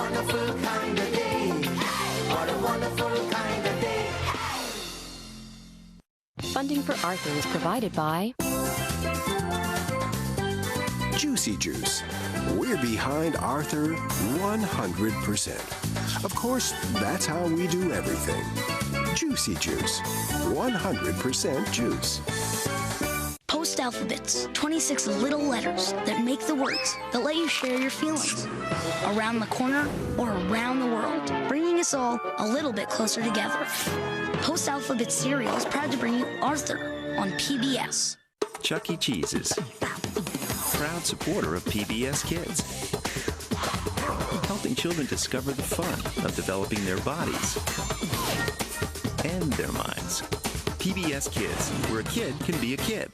wonderful kind of day. What a wonderful kind of day. Funding for Arthur is provided by Juicy Juice. We're behind Arthur 100%. Of course, that's how we do everything. Juicy Juice. 100% juice. Post alphabets, 26 little letters that make the words that let you share your feelings. Around the corner or around the world, bringing us all a little bit closer together. Post Alphabet Cereal is proud to bring you Arthur on PBS. Chuck E. Cheese's. Proud supporter of PBS Kids. Helping children discover the fun of developing their bodies and their minds. PBS Kids, where a kid can be a kid.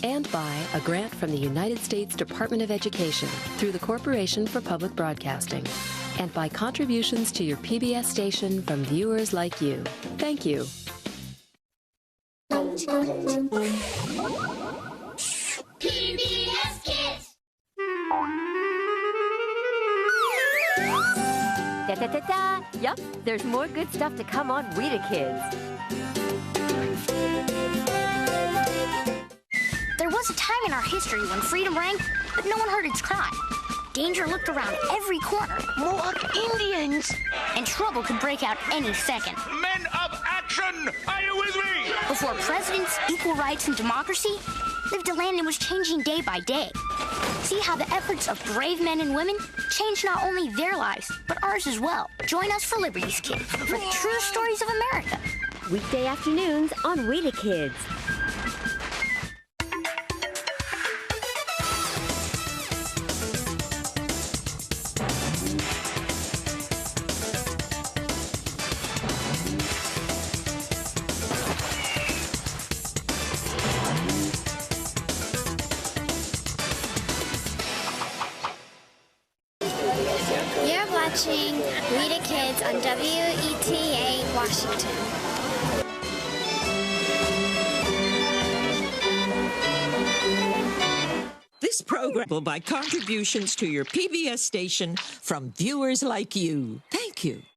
and by a grant from the United States Department of Education through the Corporation for Public Broadcasting, and by contributions to your PBS station from viewers like you. Thank you. PBS Kids! Da-da-da-da! Yup, there's more good stuff to come on WETA Kids. There was a time in our history when freedom rang, but no one heard its cry. Danger looked around every corner. Mohawk Indians! And trouble could break out any second. Men of action! Are you with me? Before presidents, equal rights, and democracy lived a land that was changing day by day. See how the efforts of brave men and women changed not only their lives, but ours as well. Join us for Liberty's Kids, for the true stories of America. Weekday afternoons on WETA Kids. You're watching WETA Kids on WETA Washington. This program will by contributions to your PBS station from viewers like you. Thank you.